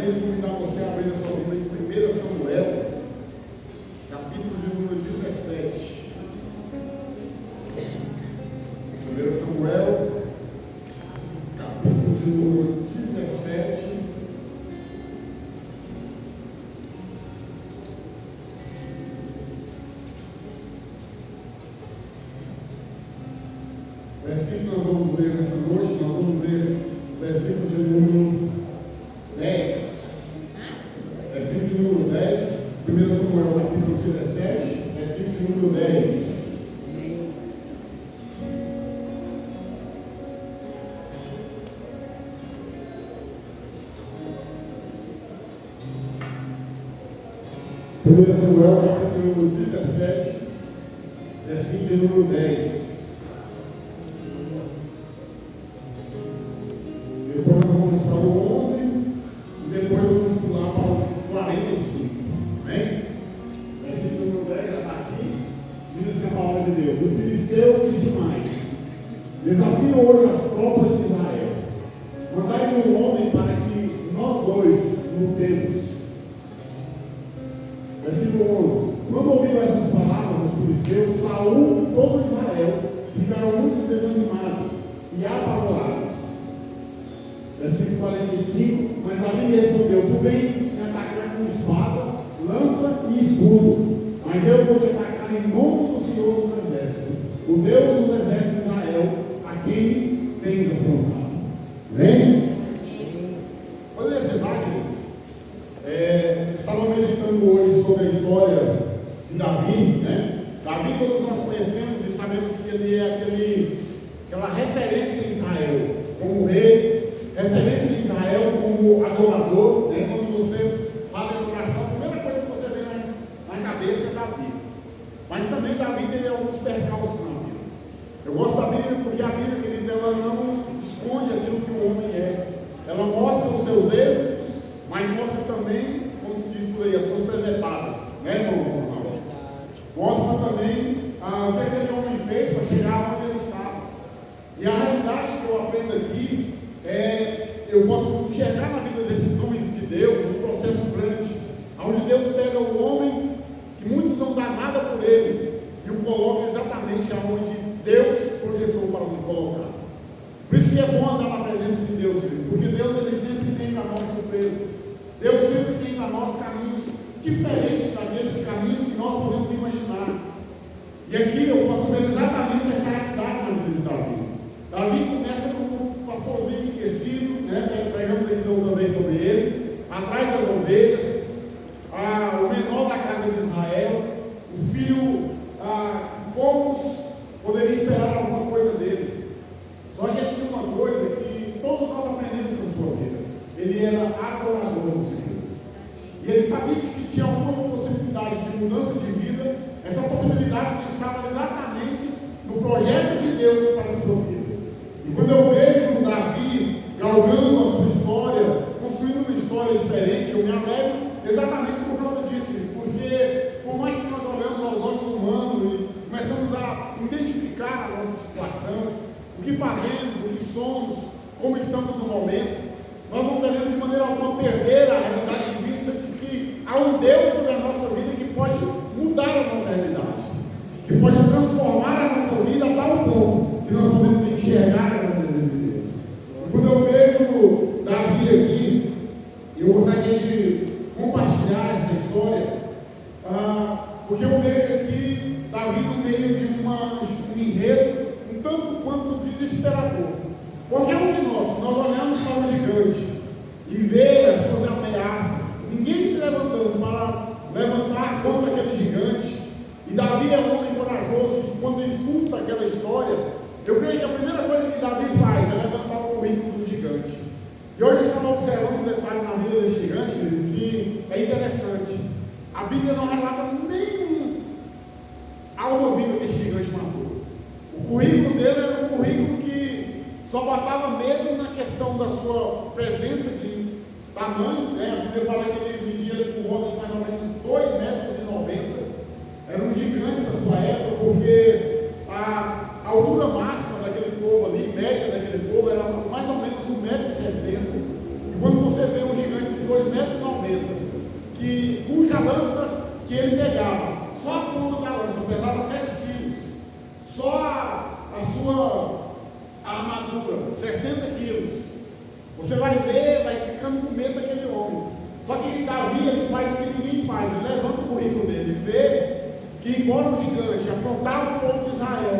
gostaria de convidar você a abrir a sua Bíblia em 1 Samuel, capítulo de número 17. 1 Samuel, capítulo de número 17. Versículo que nós vamos ler nessa noite, nós vamos ler o versículo de número 10. Versículo de número 10, 1 Samuel capítulo 17, versículo de número 10. Samuel capítulo número 17, versículo de número 10. Depois nós vamos para o 11 e depois vamos pular para o 45. Amém? Versículo número 10 já está aqui. Diz assim a palavra de Deus: o filisteu disse mais: desafio hoje as tropas de Israel. Mandai um homem para que nós dois lutemos. Versículo 11: quando ouviram essas palavras dos filisteus, Saul e todo Israel ficaram muito desanimados e apavorados. Versículo 45: mas Davi me respondeu: tu vens me atacar com espada, lança e escudo, mas eu vou te atacar em nome do Senhor dos Exércitos, o Deus dos Exércitos de Israel, a quem tens afrontado. Amém? Quando esse estava meditando hoje sobre a história de Davi, né? Davi todos nós conhecemos e sabemos que ele é aquela referência em Israel, como rei, referência em Israel como adorador, né? Quando você fala em adoração, a primeira coisa que você vê na cabeça é Davi. Mas também Davi teve alguns percalços na vida. Eu gosto da Bíblia porque a Bíblia, querida, ela não esconde aquilo que o homem é. Ela mostra os seus êxitos, mas mostra também, como se diz por aí, as suas presepadas, né, irmão? Mostra também o que aquele homem fez para chegar onde ele estava. E a realidade que eu aprendo aqui eu posso enxergar na vida desses homens de Deus um processo grande, onde Deus pega o homem que muitos não dão nada por ele e o coloca exatamente aonde Deus projetou para o colocar. Por isso que é bom andar na presença de Deus, porque Deus ele sempre tem para nós surpresas. Deus sempre tem para nós caminhos diferentes daqueles caminhos que nós podemos imaginar. E aqui eu posso ver exatamente essa realidade na vida de Davi. Davi começa como um pastorzinho esquecido, né? Pregamos aqui outra vez sobre ele, atrás das ovelhas, o menor da casa de Israel, o filho, poucos poderiam esperar alguma coisa dele. Só que ele tinha uma coisa que todos nós aprendemos na sua vida: ele era adorador do Senhor. E ele sabia que se tinha alguma possibilidade de mudança de vida, essa possibilidade estava exatamente no projeto de Deus para a sua vida. E quando eu vejo Davi galgando a sua história, construindo uma história diferente, eu me alegro exatamente por causa disso, porque por mais que nós olhamos aos olhos humanos e começamos a identificar a nossa situação, o que fazemos, o que somos, como estamos no momento, nós não devemos de maneira alguma perder a realidade de vista de que há um Deus sobre a nossa vida que pode mudar a nossa realidade, que pode transformar a nossa vida a tal ponto que nós podemos enxergar a grandeza de Deus. E quando eu vejo Davi aqui, eu gostaria de compartilhar essa história, porque eu vejo aqui Davi no meio de um enredo um tanto quanto desesperador. Qualquer um de nós, se nós olharmos para o gigante e ver as suas ameaças, ninguém se levantando para levantar contra aquele gigante, e Davi é um homem corajoso que quando escuta aquela história, eu creio que a primeira coisa que Davi faz é levantar o currículo do gigante. E hoje eu estava observando um detalhe na vida desse gigante, que é interessante. A Bíblia não relata nenhum alma viva que esse gigante matou. O currículo dele era um currículo que só botava medo na questão da sua presença de tamanho, né? A Bíblia fala que ele media por volta de mais ou menos 2,90 metros. Era um gigante da sua época, porque a altura máxima daquele povo ali, média daquele povo, era mais ou menos 1,60 m. E quando você vê um gigante de 2,90 Só que Davi, ele faz o que ninguém faz, ele levanta o currículo dele e vê que, embora o gigante afrontava o povo de Israel,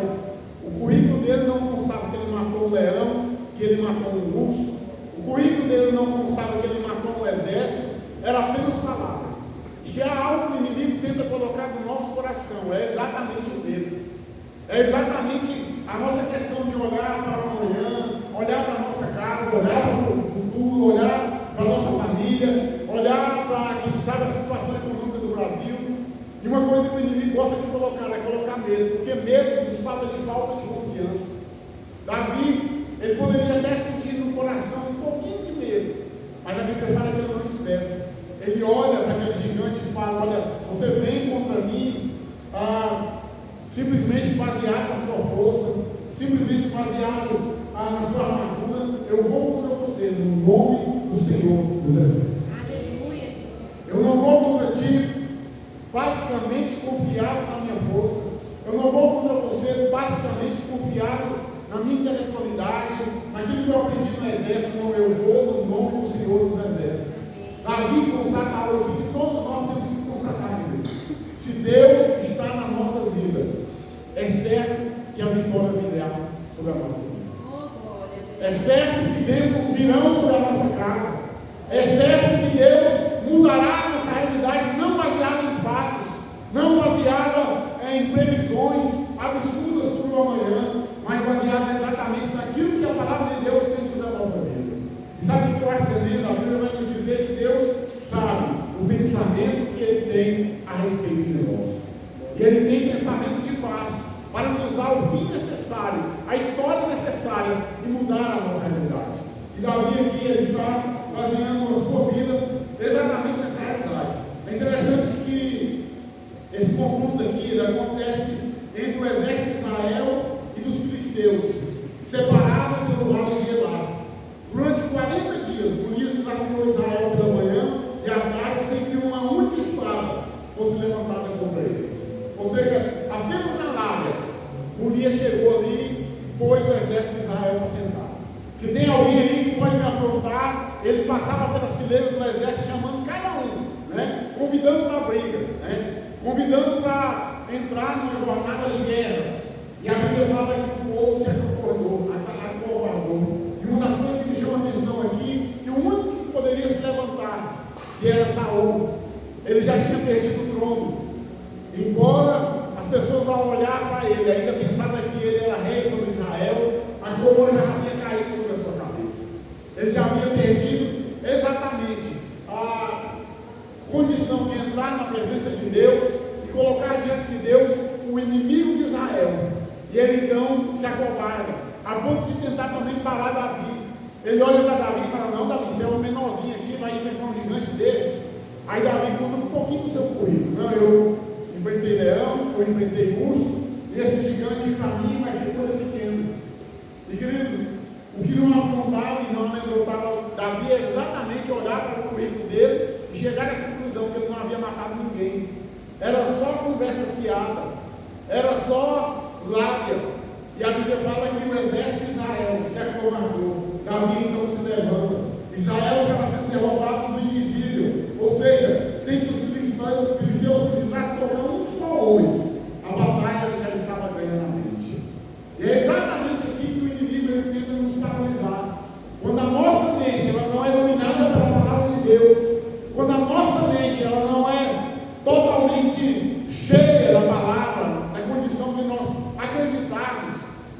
o currículo dele não constava que ele matou um leão, que ele matou um urso, o currículo dele não constava que ele matou um exército, era apenas palavra. Se há algo que o inimigo tenta colocar no nosso coração, é exatamente o medo. É exatamente a nossa questão de olhar para o amanhã, olhar para a nossa casa, olhar para o futuro, olhar para a nossa família, olhar para, quem sabe, a situação econômica do Brasil. E uma coisa que o inimigo gosta de colocar é colocar medo, porque medo nos fala de falta de confiança. Davi, ele poderia até sentir no coração um pouquinho de medo, mas a Bíblia fala que ele não expressa. Ele olha para aquele gigante e fala: olha, você vem contra mim simplesmente baseado na sua força, simplesmente baseado na sua armadura. Eu vou contra você no nome do Senhor dos Exércitos. Aleluia. Eu não vou contra ti basicamente confiado na minha força. Eu não vou contra você basicamente confiado na minha intelectualidade, naquilo que eu aprendi no exército. Não, eu vou no nome do Senhor dos Exércitos. Davi constata algo aqui que todos nós temos que constatar, querido. Se Deus está na nossa vida, é certo que a vitória virá sobre a nossa vida. É certo que bênçãos virão sobre a nossa casa. É certo que Deus mudará a nossa realidade, não baseada em fatos, não baseada em previsões absurdas sobre o amanhã, mas baseada exatamente naquilo que a palavra de Deus tem sobre a nossa vida. E sabe o que eu acho tremendo? A Bíblia vai nos dizer que Deus sabe o pensamento que Ele tem a respeito de nós. E Ele tem pensamento de paz para nos dar o fim necessário, a história necessária de mudar a nossa realidade. E Davi aqui, ele está baseando a sua vida exatamente nessa realidade. É interessante que esse confronto aqui acontece entre o exército de Israel e dos filisteus, separados pelo vale de Elá. Durante 40 dias, Golias desafiou Israel pela manhã e à tarde, sem que uma única espada fosse levantada contra eles. Ou seja, apenas na lábia, Golias chegou ali e pôs o exército de Israel para sentar. Se tem alguém aí que pode me afrontar, ele passava pelas fileiras do exército chamando cada um, né? Convidando para a briga, né? Convidando para entrar numa jornada de guerra. E a Bíblia fala que o povo se acovardou. E uma das coisas que me chama a atenção aqui, que o único que poderia se levantar, que era Saul, ele já tinha perdido o trono. Embora as pessoas, ao olhar para ele, ainda pensavam que ele era rei sobre Israel, a coroa já havia caído sobre a sua cabeça. Ele já havia perdido exatamente a condição de entrar na presença de Deus e colocar diante de Deus o inimigo de Israel. E ele então se acovarda, a ponto de tentar também parar Davi. Ele olha para Davi e fala: não, Davi, você é um menorzinho aqui, vai enfrentar um gigante desse. Aí Davi conta um pouquinho do seu currículo. Não, eu enfrentei leão, eu enfrentei urso, e esse gigante para mim vai ser coisa pequena. E queridos, o que não afrontava e não amedrontava Davi era exatamente olhar para o currículo dele e chegar à conclusão que ele não havia matado ninguém. Era só conversa fiada, era só lábia. E a Bíblia fala que o exército de Israel se acovardou. Davi então se levanta. Israel estava sendo derrotado do invisível, ou seja, sem que os filisteus precisassem tocar um só homem, a batalha já estava ganhando a mente. E é exatamente aqui que o inimigo ele tenta nos paralisar. Quando a nossa mente ela não é dominada pela palavra de Deus, quando a nossa mente ela não é totalmente cheia da palavra, da condição de nós acreditarmos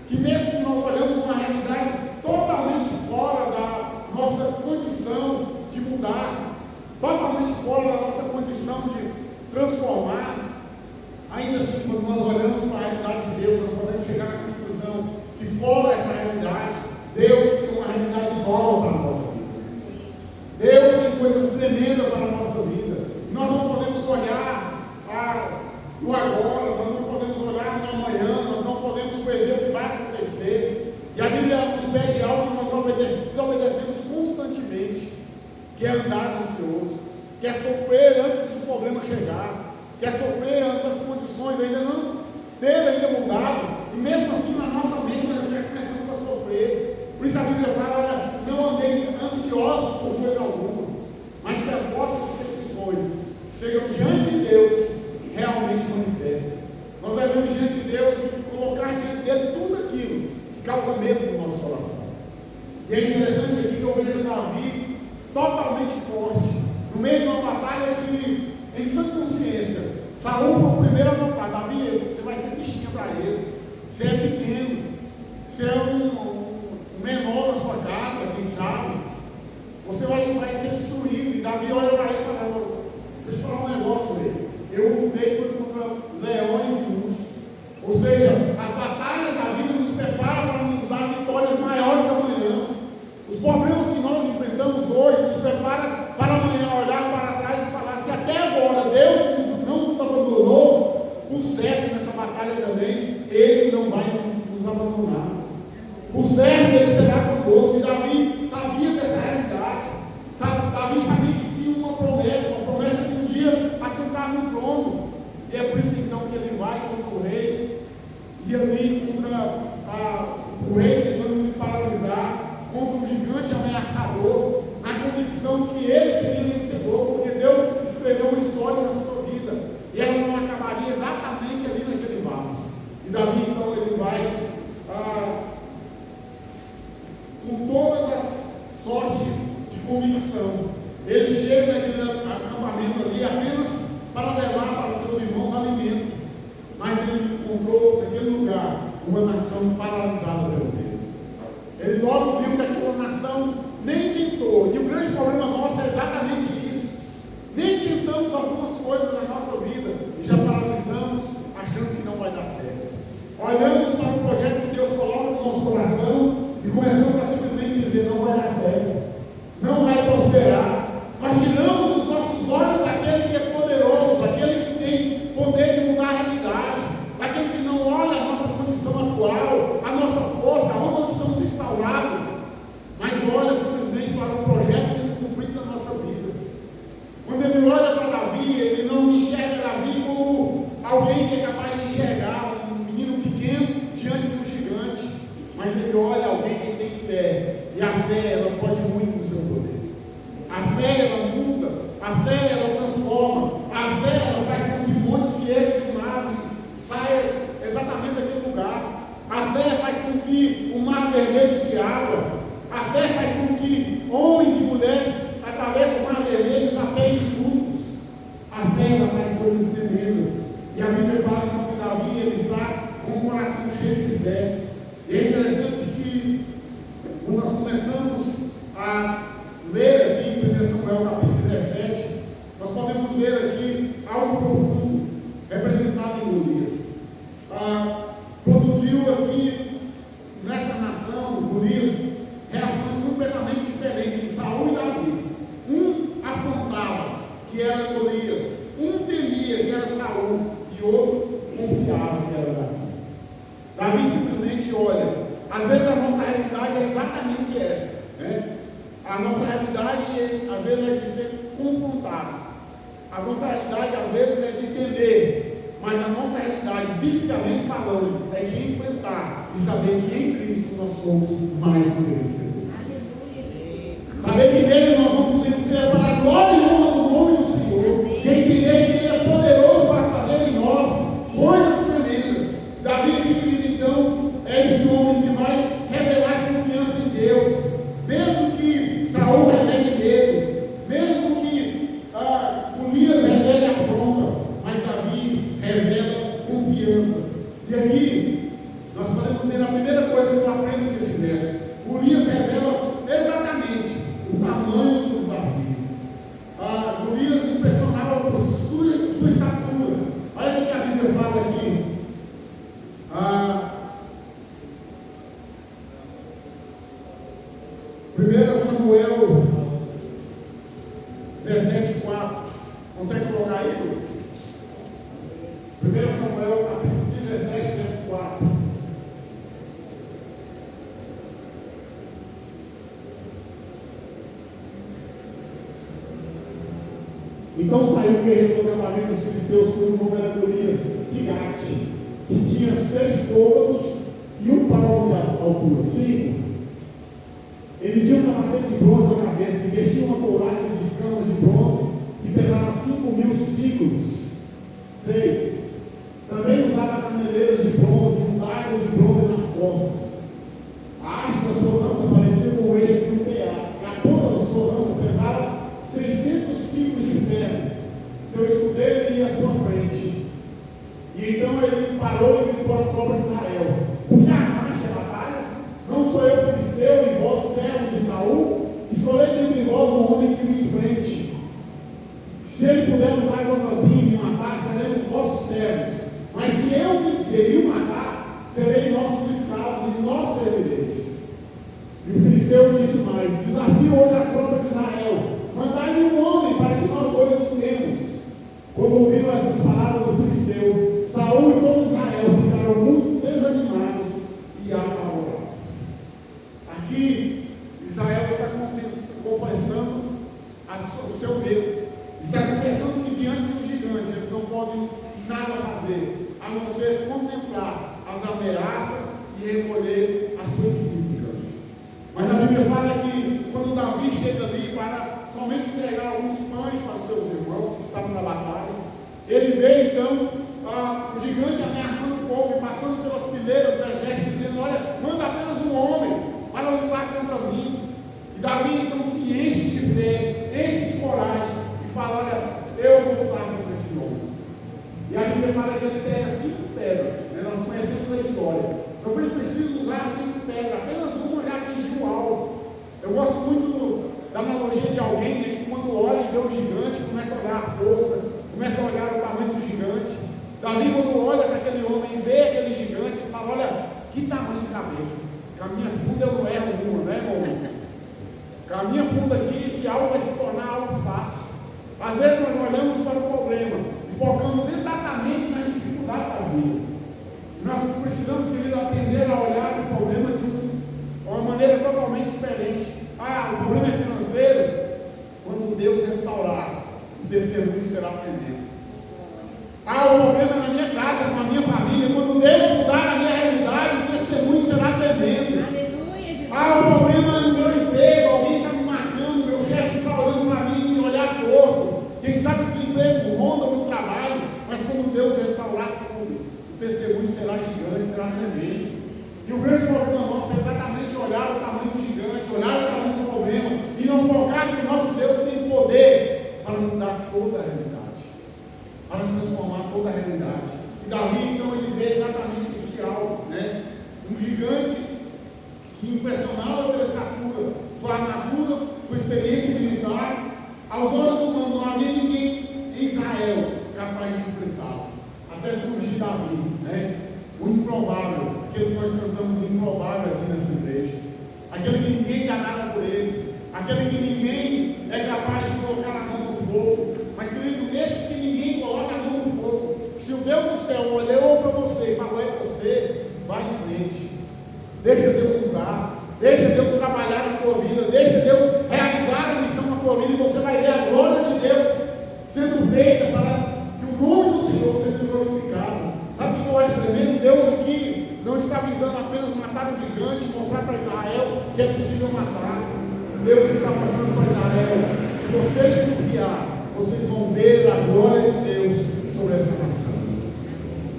que mesmo que nós olhamos uma realidade totalmente fora da nossa condição de mudar, totalmente fora da nossa condição de transformar, ainda assim, quando nós olhamos para a realidade de Deus, nós podemos chegar à conclusão que fora essa realidade, Deus tem uma realidade nova para a nossa vida. Deus tem coisas tremendas para a nossa vida. Nós não podemos olhar no agora, nós não podemos olhar no amanhã, nós não podemos prever o que vai acontecer. E a Bíblia nos pede algo que nós desobedecemos constantemente, que é andar ansioso, que é sofrer antes do problema chegar, que é sofrer antes das condições ainda não ter ainda mudado, e mesmo assim na nossa mente nós já começamos a sofrer. Por isso a Bíblia fala: olha, não andeis ansiosos por coisa alguma, mas que as vossas meio de uma batalha que, em sã consciência, Saul foi o primeiro a notar: Davi, você vai ser fichinha para ele, você é pequeno, você é um menor na sua casa, quem sabe, você vai ser destruído. E Davi olha para ele e fala: deixa eu falar um negócio aí, eu lutei contra leões e ursos. Ou seja, as batalhas da vida nos preparam para nos dar vitórias maiores amanhã. Os problemas que nós enfrentamos hoje nos preparam para amanhã olhar para trás e falar: se até agora Deus não nos abandonou, por certo nessa batalha também Ele não vai nos abandonar. Por certo Ele será conosco. E Davi sabia dessa realidade. Davi sabia que tinha uma promessa de um dia assentar no trono. E é por isso então que ele vai contra o rei, e ali contra o rei tentando lhe paralisar, contra um gigante ameaçador, na convicção que ele seria vencedor, porque Deus escreveu uma história na sua vida, e ela não acabaria exatamente ali naquele vale. E Davi então ele vai com todas as sortes de convicção. Ele chega naquele acampamento ali apenas para levar para os seus irmãos alimento, mas ele encontrou naquele lugar uma nação paralisada pelo medo. Ele logo viu que aquela nação nem tentou, e o grande problema nosso é exatamente isso: nem tentamos algumas coisas na nossa vida e já paralisamos achando que não vai dar certo. Olhamos para o projeto que Deus coloca no nosso coração e começamos a simplesmente dizer: não vai dar certo, não vai prosperar. Nós tiramos os nossos olhos daquele que é poderoso, daquele que tem poder de mudar a realidade, daquele que não olha a nossa condição atual, a nossa força, onde nós estamos instaurados, mas olha simplesmente para o projeto sendo cumprido na nossa vida. Quando ele olha para Davi, ele não enxerga Davi como alguém que é capaz de enxergar um menino pequeno diante de um gigante, mas ele olha alguém que tem fé, e a fé ela pode muito no seu poder. A fé ela muda, a fé ela transforma, a fé ela faz com que o monte se ergue do nada e saia exatamente daquele lugar. A fé faz com que o mar vermelho se abra. A fé faz com que homens e mulheres atravessem o mar vermelho a pé juntos. A fé ela faz coisas tremendas. E a Bíblia fala então que Davi ele está com um coração cheio de fé. E é interessante que quando nós começamos a ler aqui em 1 Samuel capítulo 17, nós podemos ver aqui algo profundo representado em Golias. Produziu aqui nessa nação, Golias, reações completamente diferentes de Saul e Davi. Um afrontava, que era Golias, um temia, que era Saul, e outro confiava, que era Davi. Davi simplesmente olha. Às vezes a nossa realidade é exatamente essa, né? A nossa realidade, às vezes, é de ser confrontado. A nossa realidade, às vezes, é de temer. Mas a nossa realidade, biblicamente falando, é de enfrentar e saber que em Cristo nós somos mais do que vencedores. Saber que nele nós vamos vencer para a glória e honra do nome do Senhor. E entender que Ele é poderoso para fazer em nós coisas tremendas. Davi, querido, então, é esse homem que vai revelar confiança em Deus. Mesmo que Saul revele medo, mesmo que Golias revele afronta, mas Davi revela confiança. E aqui nós podemos ver a primeira coisa que eu aprendo nesse verso: Golias revela exatamente o tamanho do desafio. Golias impressionava por sua estatura. Olha o que a Bíblia fala aqui. 1 Samuel 17:4. Consegue colocar aí? 1 Samuel capítulo 17, verso 4. Então saiu o guerreiro do acampamento dos filisteus, cujo nome era Golias de Gate, que tinha 6 côvados e 1 palmo de altura. 5. Ele tinha um capacete de bronze na cabeça, e vestia uma couraça de escamas de bronze, e pesava 5.000 ciclos. 6. Também usava caneleiras de bronze e um dardo de bronze nas costas. A haste da sua lança parecia com o eixo de um tear, e a ponta da sua lança pesava 600 ciclos Se ele puder lutar contra mim e matar, seremos vossos servos. Mas se eu vencer e o matar, serei nossos escravos e nós servireis. E o filisteu disse mais: desafio hoje as tropas de Israel, mandai-me um homem para que nós dois lutemos. Quando ouviram essas palavras do filisteu, Saul e todo Israel ficaram muito desanimados e apavorados. Aqui, Israel está confessando o seu medo. Está confessando que diante do gigante eles não podem nada fazer, a não ser contemplar as ameaças e recolher as suas críticas. Mas a Bíblia fala que quando Davi chega ali para somente entregar alguns pães para os seus irmãos que estavam na batalha, ele vê então o gigante ameaçando o povo e passando pelas fileiras do exército, dizendo: olha, manda apenas um homem para lutar contra mim. E Davi então se enche de fé, enche de coragem e fala: olha, eu vou lutar contra esse homem. E a Bíblia fala que ele pega 5 pedras, né? Nós conhecemos a história. Eu falei: preciso usar 5 pedras, apenas uma já atingiu o alvo. Eu gosto muito da analogia de alguém, né, que quando olha e vê o gigante, começa a olhar a força, começa a olhar o tamanho do gigante. Davi, quando olha para aquele homem e vê aquele gigante, ele fala: olha, que tamanho de cabeça. Com a minha funda eu não erro uma, né, irmão? Com a minha funda aqui, esse algo vai se tornar algo fácil. Às vezes nós olhamos para o problema e focamos exatamente na dificuldade da vida. Nós precisamos, querido, aprender a olhar para o problema de uma maneira totalmente diferente. O problema é financeiro. Quando Deus restaurar, o testemunho será tremendo. O problema é na minha casa, com a minha família. Quando Deus mudar a minha realidade, o testemunho será tremendo. Aleluia, O problema é no meu emprego. Alguém está me marcando, meu chefe está olhando para mim e me olhar torto. Quem sabe o desemprego ronda no trabalho. Mas quando Deus restaurar tudo, o testemunho será gigante, será tremendo. E o grande problema nosso é exatamente olhar o tamanho do gigante, olhar o tamanho do problema e não focar que o nosso Deus tem poder para mudar toda a realidade, para transformar toda a realidade. E Davi, então, ele vê exatamente esse algo, né? Um gigante que impressionava pela estatura, sua armadura, sua experiência militar. Aos olhos humanos não havia ninguém em Israel capaz de enfrentá-lo, até surgir Davi, né? O improvável, aquele que nós cantamos o improvável aqui nessa igreja, aquele que ninguém dá nada por ele, aquele que ninguém é capaz de colocar a mão no fogo. Mas, querido, mesmo que ninguém coloque a mão no fogo, se o Deus do céu olhou para você e falou: é você, vai em frente, deixa Deus usar, deixa Deus trabalhar na tua vida, deixa Deus realizar a missão na tua vida, e você vai ver a glória de Deus sendo feita para que o nome do Senhor seja glorificado. Sabe o que eu acho tremendo? Deus aqui não está visando apenas matar o gigante e mostrar para Israel que é possível matar. Deus está mostrando para Israel: se vocês confiar, vocês vão ver a glória de Deus sobre essa nação.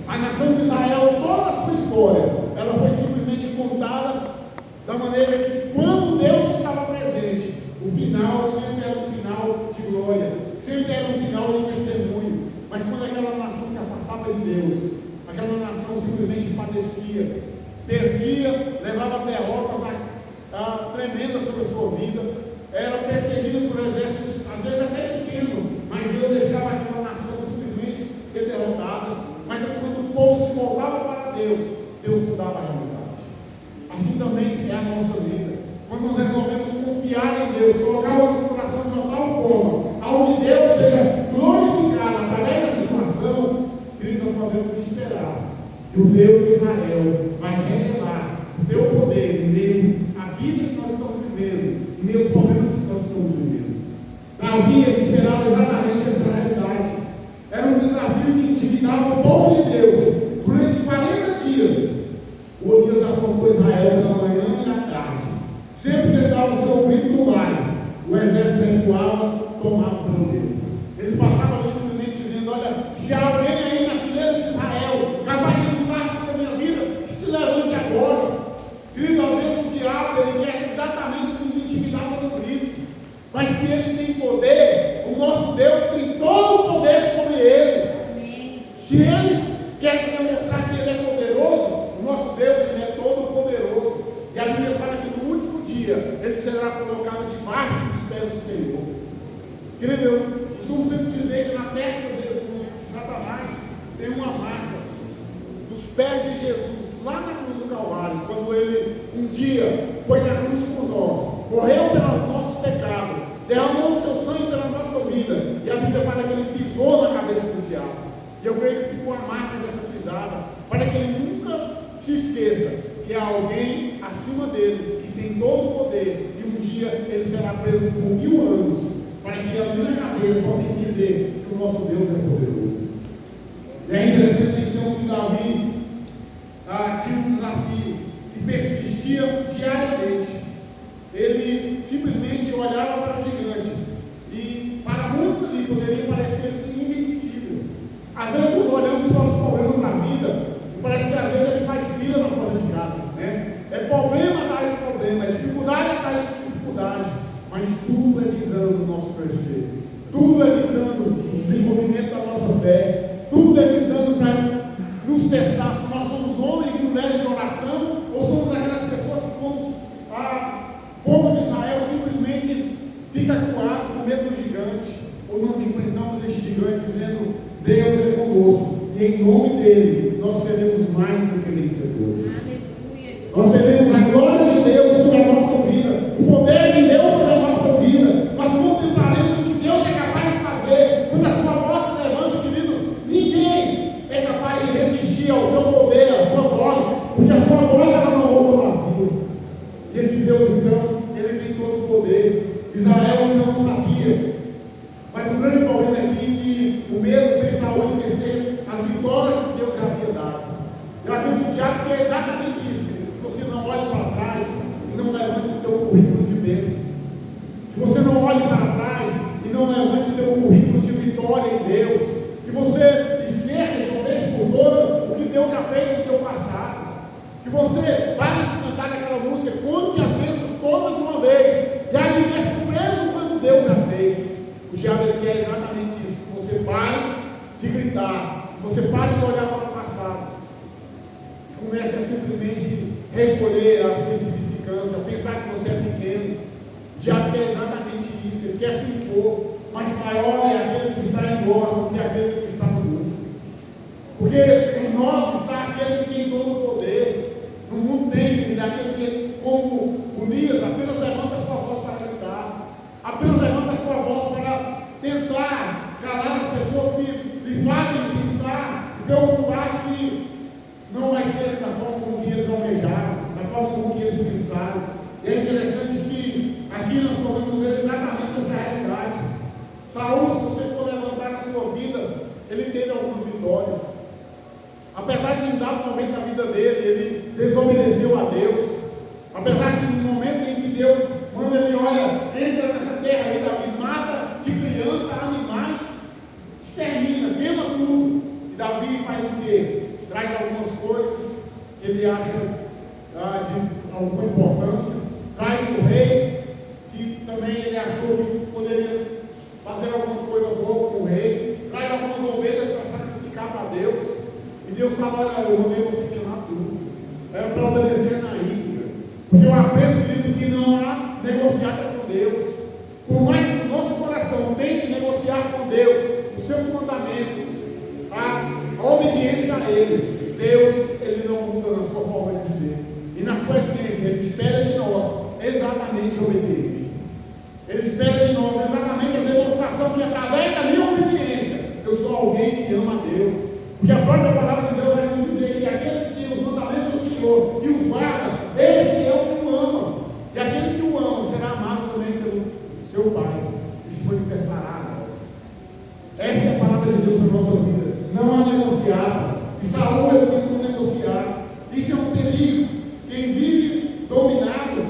A nação de Israel, toda a sua história, ela foi simplesmente contada da maneira que, quando Deus estava presente, o final sempre era um final de glória, sempre era um final de testemunho. Mas quando aquela nação se afastava de Deus, aquela nação simplesmente padecia, perdia, levava derrotas tremendas sobre a sua vida, era perseguida por exércitos, às vezes até pequenos, mas Deus deixava aquela nação simplesmente ser derrotada. Mas quando o povo se voltava para Deus, Deus mudava a realidade. Assim também é a nossa vida. Quando nós resolvemos confiar em Deus, colocar o nosso coração de uma tal forma, aonde Deus seja glorificado através da situação, querido, nós podemos esperar que o Deus de Israel vai revelar o teu poder em meio à vida que nós estamos vivendo, em meio aos problemas que nós estamos vivendo. Davi esperava exatamente essa realidade. Era um desafio que intimidava o povo de Deus. Durante 40 dias, o Deus afrontou Israel pela manhã e à tarde. Sempre que ele dava seu grito no vale, o exército recuava, tomado pelo Deus. Ele passava ali simplesmente dizendo: olha, se há alguém aí na fileira de Israel capaz de lutar contra a minha vida, que se levante agora. Querido, às vezes o diabo ele quer exatamente nos intimidar pelo grito. Mas se ele tem poder, o nosso Deus tem todo o poder sobre ele. Amém. Se ele quer demonstrar que ele é poderoso, o nosso Deus ele é todo poderoso. E a Bíblia fala que no último dia ele será colocado debaixo dos pés do Senhor. Querido, costumo sempre dizer que na testa de Satanás tem uma marca dos pés de Jesus, lá na cruz do Calvário, quando ele um dia foi na cruz por nós, morreu pelos nossos pecados, derramou o seu sangue pela nossa vida, e a Bíblia fala que ele pisou na cabeça do diabo. E eu creio que ficou a marca dessa pisada, para que ele nunca se esqueça que há alguém acima dele, que tem todo o poder, e um dia ele será preso por 1000 anos, para que ali na cadeia possa entender que o nosso Deus é poderoso. E é interessante que Davi tinha um desafio e persistia diariamente. Ele simplesmente olhava para o gigante, e para muitos ali poderia parecer invencível. Às vezes nós olhamos para os problemas da vida e parece que às vezes ele faz fila na porta de casa, né? É problema atrás de problema, é dificuldade atrás de dificuldade, mas tudo é visando o nosso crescer, tudo é visando o desenvolvimento da nossa fé, tudo é visando para nos testar se nós somos homens e mulheres de oração ou somos aquelas pessoas que, como povo de Israel, simplesmente fica acuado com medo do gigante, ou nós enfrentamos este gigante dizendo: Deus é conosco, e em nome dele nós seremos mais do que vencedores. Nós teremos a glória de Deus sobre a nossa vida, o poder de Deus sobre a nossa vida. Nós contemplaremos o que Deus é capaz de fazer. Quando a sua voz se levanta, querido, ninguém é capaz de resistir ao seu poder, à sua voz, porque a sua voz ela não volta vazia. E esse Deus, então, ele tem todo o poder. Israel então não sabia, mas o grande problema aqui é que o medo fez Saul esquecer as vitórias que Deus já havia dado. E às vezes o diabo quer exatamente isso, que você não olhe para trás e não levante o teu currículo de bênção, que você não olhe para trás e não levante o teu currículo de vitória em Deus, que você esqueça de uma vez por todas o que Deus já fez no teu passado, que você pare de cantar aquela música, conte as bênçãos todas de uma vez, e admire mesmo quando Deus já fez. O diabo ele quer exatamente isso, que você pare de gritar, que você pare de olhar para o passado, que comece a simplesmente recolher a sua insignificância, pensar que você é pequeno. O diabo quer exatamente isso, ele quer se impor, mas maior é aquele que está em nós do que aquele que está no mundo, porque em nós está aquele que tem todo o poder. No mundo tem aquele que, como Unias, apenas levanta a sua voz para gritar, apenas levanta a sua voz para tentar calar as pessoas que lhe fazem pensar e preocupar que não vai ser da forma como que eles almejaram, da forma como que eles pensaram. E é interessante que aqui nós podemos ver exatamente essa realidade. Saul, se você for levantar na sua vida, ele teve algumas vitórias. Apesar de em dado momento da vida dele, ele desobedeceu a Deus. Apesar de no momento em que Deus manda ele, olha, entra nessa terra aí, Davi, mata de criança, animais, extermina, queima tudo. E Davi faz o quê? Traz algumas coisas que ele acha de alguma importância, traz o rei, que também ele achou que poderia fazer alguma coisa boa com o rei, traz algumas ovelhas para sacrificar para Deus. E Deus fala: olha, eu mandei você queimar tudo. Era para obedecer na íntegra. Porque eu aprendo, querido, que não há negociata com Deus. Por mais que o nosso coração tente negociar com Deus os seus mandamentos, a obediência a Ele, Deus, Ele não muda na sua forma de ser. E na sua essência, Ele espera de nós exatamente a obediência. Ele espera de nós exatamente a demonstração que através da minha obediência, eu sou alguém que ama a Deus. Porque a própria palavra de Deus vai nos dizer que aquele que tem os mandamentos do Senhor e os guarda, esse é o que o ama. E aquele que o ama será amado também pelo seu Pai, e se manifestará a nós. Essa é a palavra de Deus na nossa vida. Não há negociável. E Saul ele tentou negociar. Isso é um perigo. Quem vive dominado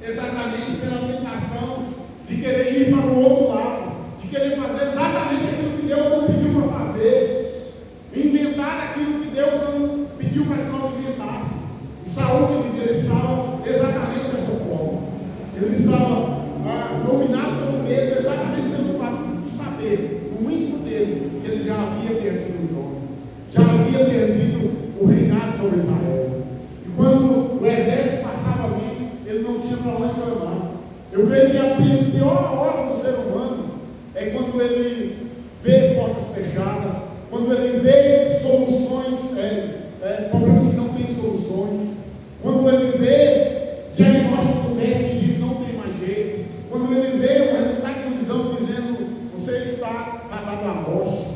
exatamente pela tentação de querer ir para o outro lado, de querer fazer exatamente aquilo que Deus não pediu para fazer, inventar aquilo quando ele vê portas fechadas, quando ele vê soluções, problemas que não têm soluções, quando ele vê diagnóstico do médico que diz não tem mais jeito, quando ele vê o resultado de um exame dizendo você está fadado à morte,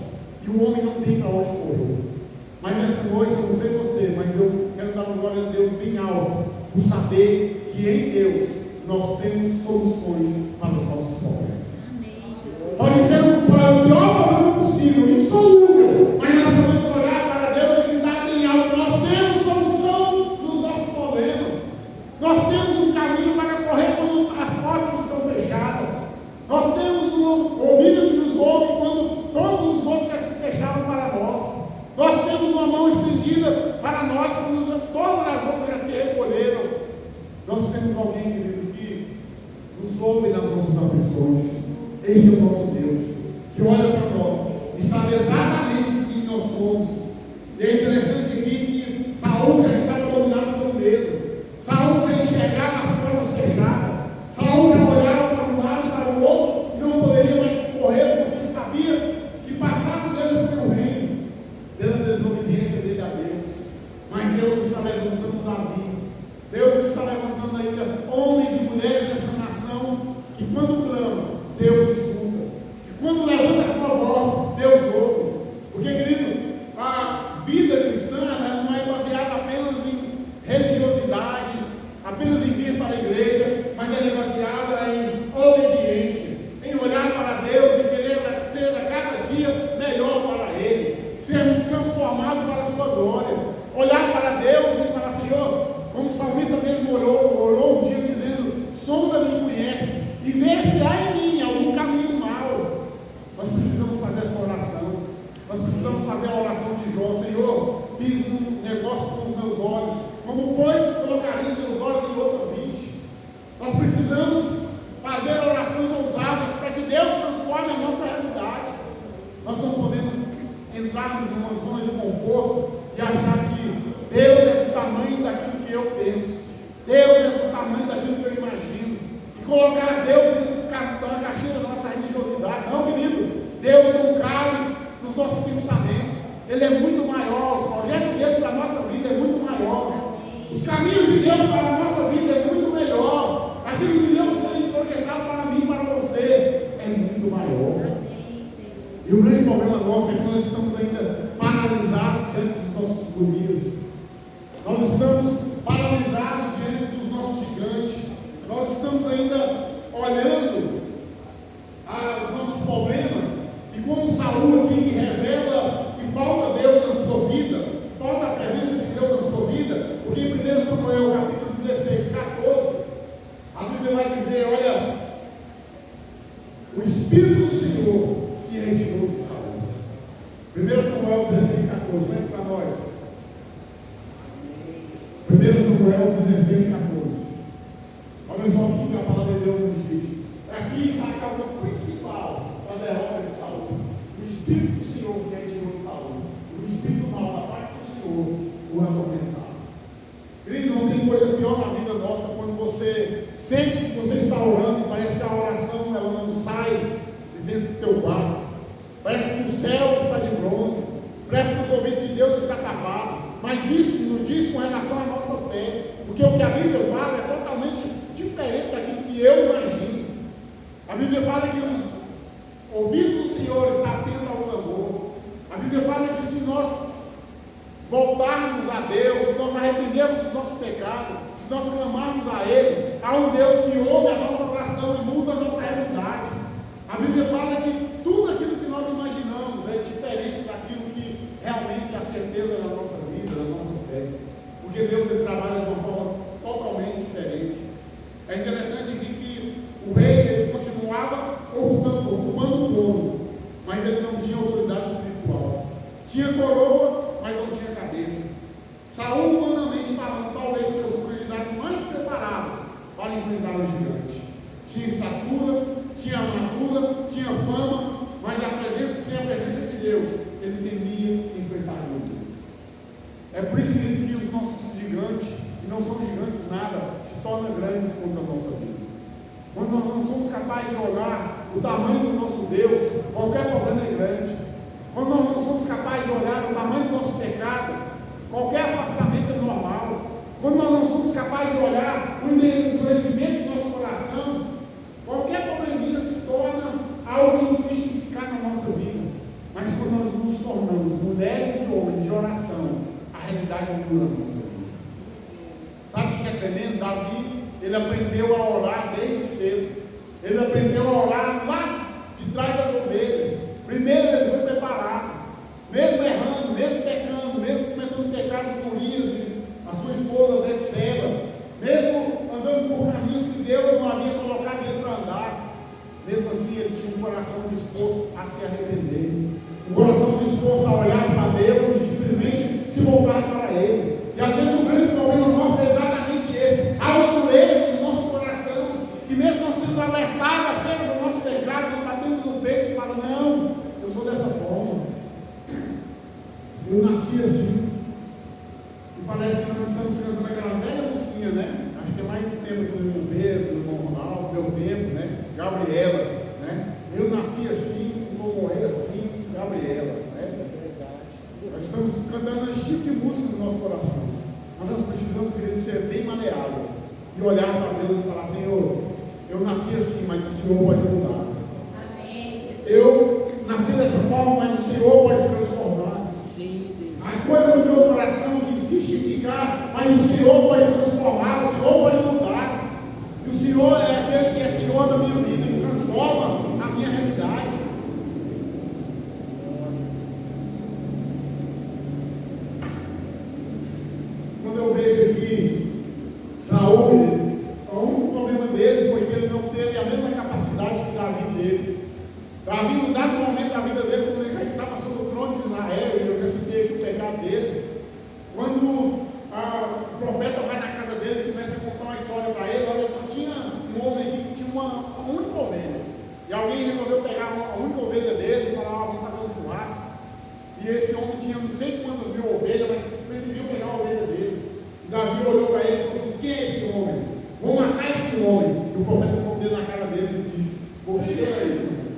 e o homem não tem para onde correr. Mas essa noite, eu não sei você, mas eu quero dar uma glória a Deus bem alto, por saber que em Deus nós temos soluções para os nossos problemas. Pode ser o pior problema possível, insolúvel, mas nós podemos olhar para Deus e gritar bem alto: nós temos solução nos nossos problemas. Nós temos um caminho para correr quando as portas estão fechadas. Nós temos um ouvido que nos ouve quando todos os outros se fecharam para nós. Nós temos uma mão estendida para nós quando todas as outras se recolheram. Nós temos alguém, querido, que nos ouve nas nossas aflições. Esse é o nosso Deus, que olha para nós e sabe exatamente quem nós somos. E é interessante aqui que Saul já estava dominado pelo medo. Saul já enxergava as portas fechadas. Saul já olhava para um lado e para o outro e não poderia mais correr, porque ele sabia que passado dele foi o reino, pela desobediência dele a Deus. Mas Deus está levantando Davi. Deus está levantando ainda homens e mulheres dessa nação que, quando clamam, Deus escuta. E quando levanta a sua voz, Deus ouve. Porque, querido, a vida cristã não é baseada apenas em religiosidade, apenas em vir para a igreja, mas ela é baseada em obediência, em olhar para Deus e querer ser a cada dia melhor para Ele, sermos transformados para a sua glória, olhar para Deus e para o Senhor, como o salmista mesmo orou um dia dizendo: sonda-me e conhece, e vê se há em mim algum caminho mau. Nós precisamos fazer essa oração. Nós precisamos fazer a oração de Jó: Senhor, fiz um negócio com os meus olhos, como pois colocaria os meus olhos em outra vinte. Nós precisamos fazer orações ousadas para que Deus transforme a nossa realidade. Nós não podemos entrarmos numa zona de conforto e achar que Deus é do tamanho daquilo que eu penso, Deus é do tamanho daquilo que eu imagino, e colocar Deus na caixinha da nossa religiosidade. Não, querido, Deus não cabe nos nossos pensamentos. Ele é muito maior, o projeto dele para a nossa vida é muito maior, os caminhos de Deus para a nossa vida é muito melhor, aquilo que Deus tem projetado para mim e para você é muito maior. E o grande problema nosso é que nós estamos ainda paralisados diante dos nossos golias. Nós estamos paralisados diante dos nossos gigantes. Nós estamos ainda olhando os nossos problemas e como Saul aqui que revela que falta Deus na sua vida, falta a presença de Deus na sua vida, porque em 1 Samuel capítulo 16, 14, a Bíblia vai dizer: olha, o Espírito do Senhor se retirou de Saul. 1 Samuel 16, 14, vem para nós. 1 Samuel 16, 14. Olha só o que a palavra de Deus nos diz. Aqui está a causa principal da derrota de Saul. O Espírito do Senhor se retirou de Saul. O Espírito mal da parte do Senhor o atormentava. Querido, não tem coisa pior na vida nossa quando você sente que você está orando e parece que a oração ela não sai de dentro do teu quarto. Parece que o céu está de bronze. Parece que os ouvidos de Deus estão tapados. Mas isso nos diz com relação à nossa fé. Porque o que a Bíblia fala é totalmente diferente daquilo que eu imagino. A Bíblia fala que os ouvidos do Senhor estão atentos ao clamor. A Bíblia fala que se nós voltarmos a Deus, se nós arrependermos dos nossos pecados, se nós clamarmos a Ele, há um Deus que ouve a nossa oração e muda a nossa realidade. A Bíblia fala que tudo aquilo que nós imaginamos é diferente daquilo que realmente é a certeza da nossa vida, da nossa fé. Porque Deus ele trabalha de uma forma totalmente diferente. É interessante aqui que o rei ele continuava ocupando o trono, mas ele não tinha autoridade espiritual. Tinha coroa, mas não tinha cabeça. Saul, humanamente falando, talvez fosse o candidato mais preparado para enfrentar o gigante. Tinha estatura, tinha armadura, tinha fama, mas sem a presença de Deus, ele temia enfrentar o mundo. É por isso que os nossos gigantes, que não são gigantes nada, se tornam grandes contra a nossa vida. Quando nós não somos capazes de olhar o tamanho do nosso Deus, qualquer problema é grande. Quando nós não somos capazes de olhar o tamanho do nosso pecado, qualquer afastamento é normal. Quando nós não somos capazes de olhar o endurecimento do nosso coração, qualquer probleminha se torna algo insignificante na nossa vida. Mas quando nós nos tornamos mulheres e homens de oração, a realidade muda na nossa vida. Sabe o que é tremendo? Davi, ele aprendeu a orar desde cedo. Ele aprendeu a orar lá de trás das ovelhas. Primeiro ele foi preparado, mesmo errando, mesmo pecando, mesmo cometendo pecado com Urias, a sua esposa Betseba, mesmo andando por caminhos que Deus não havia colocado ele para andar. Mesmo assim ele tinha um coração disposto a se arrepender, um coração disposto a olhar para Deus e simplesmente se voltar para Ele. E às vezes o grande problema nosso é exatamente esse: há uma dureza no nosso coração, que mesmo nós sendo alertados acerca do nosso pecado, nós batemos no peito e falamos: não, eu sou dessa forma, eu nasci assim. E parece que nós estamos cantando aquela velha musiquinha, né? Acho que é mais do tempo do irmão Pedro, do irmão Ronaldo, meu tempo, né? Gabriela, né? Eu nasci assim, vou morrer assim, Gabriela, né? Nós estamos cantando esse tipo de música no nosso coração. Mas nós precisamos, queridos, ser bem maleável e olhar para Deus e falar: Senhor, eu nasci assim, mas o Senhor pode mudar. Amém. Eu nasci dessa forma, mas o Senhor pode transformar. Sim, Deus. As coisas do meu coração que insiste em ficar, mas o Senhor pode transformar, o Senhor pode mudar. E o Senhor é aquele que é Senhor da minha vida, que transforma a minha realidade. Quando eu vejo aqui Saúl, o único problema dele foi que ele não teve a mesma capacidade que Davi teve. Davi, num dado momento da vida dele, quando ele já estava sobre o trono de Israel, e eu já citei aqui o pecado dele, quando o profeta vai na casa dele e começa a contar uma história para ele: olha, só tinha um homem aqui que tinha uma única ovelha, e alguém resolveu pegar a única ovelha dele e falar: vamos fazer um churrasco. E esse homem tinha não sei quantas mil ovelhas, mas preferiu pegar a ovelha dele. E Davi olhou para ele e falou assim: quem é esse homem? Vou matar esse homem. E o profeta colocou o dedo na cara dele e disse: você é esse homem.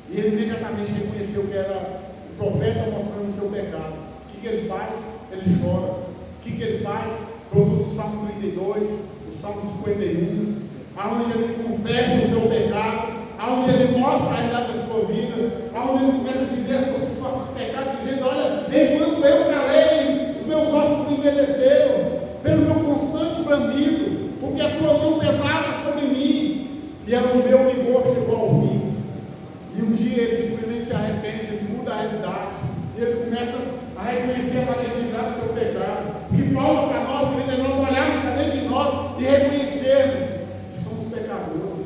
E ele imediatamente reconheceu que era o profeta mostrando o seu pecado. O que ele faz? Ele chora. O que ele faz? Produz o Salmo 32, o Salmo 51, aonde ele confessa o seu pecado, aonde ele mostra a realidade da sua vida, aonde ele começa a dizer a sua situação de pecado, dizendo: olha, enquanto eu calei, os meus ossos envelheceram, pelo meu constante bramido, porque a tua mão pesava sobre mim, e o meu vigor chegou ao fim. E um dia ele simplesmente se arrepende, ele muda a realidade, e ele começa a reconhecer a validade do seu pecado. O que falta para nós, querido, é nós olharmos para dentro de nós e reconhecermos que somos pecadores.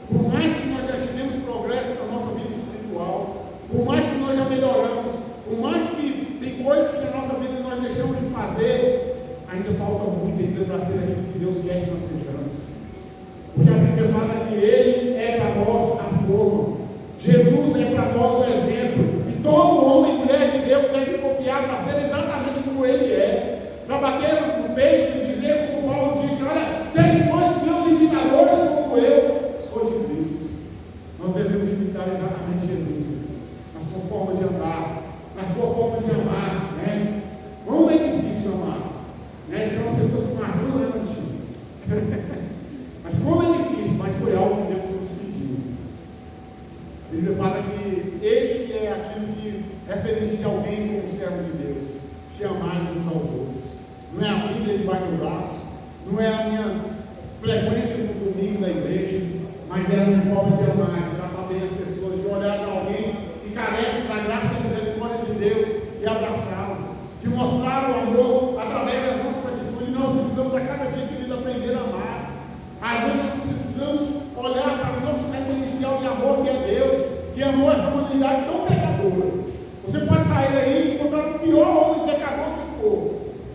Por mais que nós já tivemos progresso na nossa vida espiritual, por mais que nós já melhoramos, por mais que tem coisas que na nossa vida nós deixamos de fazer, ainda falta muito ainda para ser aquilo que Deus quer que nós sejamos. Porque a Bíblia fala que Ele é para nós a forma, Jesus é para nós o exemplo, e todo homem e mulher de Deus deve copiar para ser exatamente como Ele é, para bater no peito e dizer, como Paulo disse: olha, sejam pois meus imitadores como eu sou de Cristo. Nós devemos imitar exatamente Jesus, na sua forma de andar, na sua forma de amar, né? Como é difícil amar, né? Tem umas pessoas que não ajudam, né, Mantinho? Mas como é difícil, mas foi algo que Deus nos pediu. A Bíblia fala que esse é aquilo que referencia alguém como servo de Deus, se amar uns aos outros. Não é a Bíblia que vai no braço, não é a minha frequência no domingo da igreja, mas é a minha forma de amar, de tratar bem as pessoas, de olhar para alguém que carece da graça e misericórdia de Deus e abraçá-lo, de mostrar o amor através das nossas atitudes. Nós precisamos a cada dia, querido, aprender a amar. Às vezes nós precisamos olhar para o nosso referencial de amor, que é Deus, que amou essa humanidade tão pecadora. Você pode sair aí e encontrar o pior homem pecador que for.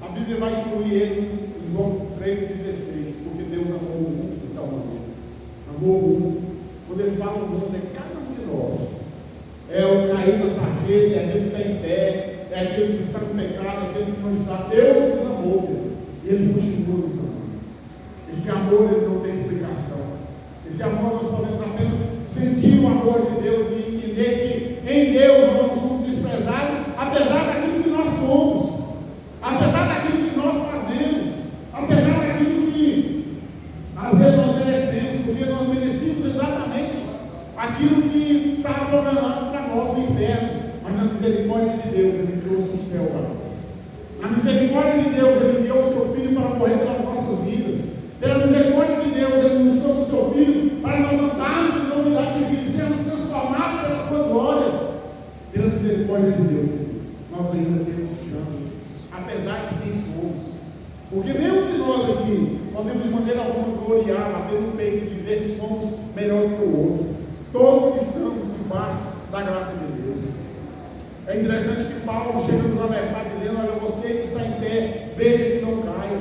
A Bíblia vai incluir ele em João 3,16, porque Deus amou o mundo de tal maneira. Amou o mundo. Quando ele fala o mundo, é cada um de nós. É o caído da sarjeta, é aquele que está em pé, é aquele que está no pecado, é aquele que não está. Deus nos amou, e Ele continua nos amando. Esse amor, ele não tem explicação. Esse amor nós podemos apenas sentir sentir o amor de Deus e entender que em Deus nós não somos desprezados, apesar daquilo que nós somos, apesar daquilo que nós fazemos, apesar daquilo que às vezes nós merecemos, porque nós merecemos exatamente aquilo que estava programado para nós no inferno. Mas na misericórdia de Deus, Ele trouxe o céu para nós. Na misericórdia de Deus, Ele enviou o seu Filho para morrer pelas nossas vidas. Pela misericórdia de Deus, Ele nos trouxe o seu Filho para nós andarmos em novidade de vida e sermos transformados pela sua glória. Pela misericórdia de Deus, nós ainda temos chance, apesar de quem somos. Porque mesmo que nós aqui podemos de maneira alguma gloriar, bater no peito e dizer que somos melhor que o outro, todos estamos debaixo da graça de Deus. É interessante que Paulo chega a nos alertar dizendo: olha, você que está em pé, veja que não caia.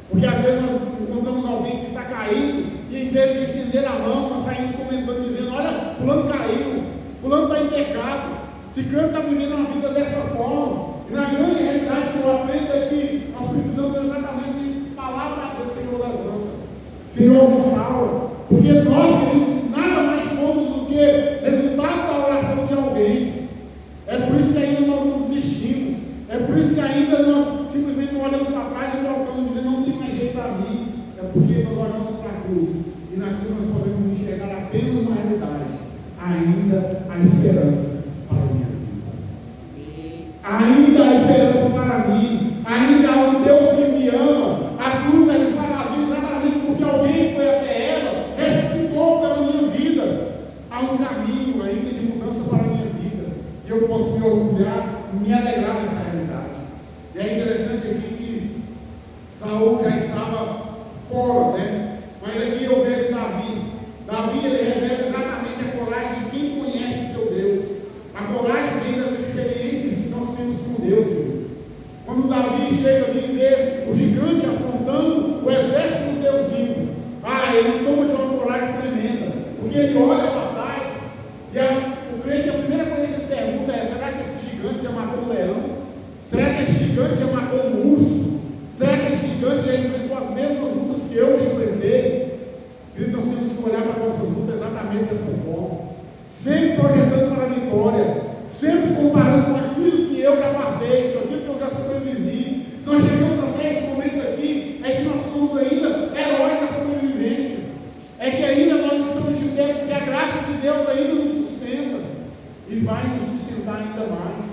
Porque às vezes nós encontramos alguém que está caído e em vez de estender a mão, nós saímos comentando, dizendo: olha, fulano caiu, fulano está em pecado, ciclano está vivendo uma vida dessa forma. E na grande realidade que eu aprendo é que nós precisamos exatamente falar para Deus: Senhor, levanta, Senhor, restaura. Porque nós, queridos, nada mais somos do que resultado da oração de alguém. É por isso que ainda nós não desistimos. É por isso que ainda nós simplesmente não olhamos para trás e voltamos dizendo: não tem mais jeito para mim. É porque nós olhamos para a cruz. E na cruz nós podemos enxergar apenas uma realidade: ainda há esperança para a minha vida. Ainda há esperança para mim. Ainda há um Deus que me ama. A cruz ainda está vazia exatamente porque alguém foi até ela, ressuscitou pela minha vida. Há um caminho ainda de mudança para a minha vida. E eu posso me orgulhar, me alegrar nessa realidade. E é interessante aqui que Saul já estava fora, né? Mas aqui eu vejo Davi. Davi, ele revela exatamente a coragem de quem conhece seu Deus. A coragem vem das experiências que nós temos com Deus, irmão. Quando Davi chega ali e vê o gigante afrontando o exército do Deus vivo, ele toma de uma coragem tremenda. Porque ele olha para trás e o crente, a primeira coisa que ele pergunta é: será que esse gigante já matou um leão? Será que esse gigante já matou um urso? Será que esse gigante já enfrentou as mesmas lutas que eu já enfrentei? Queridos, nós temos que olhar para as nossas lutas exatamente dessa forma, sempre projetando para a vitória, sempre comparando com aquilo que eu já passei, com aquilo que eu já sobrevivi. Se nós chegamos até esse momento aqui, é que nós somos ainda heróis da sobrevivência, é que ainda nós estamos de pé, porque a graça de Deus ainda nos sustenta e vai nos sustentar ainda mais.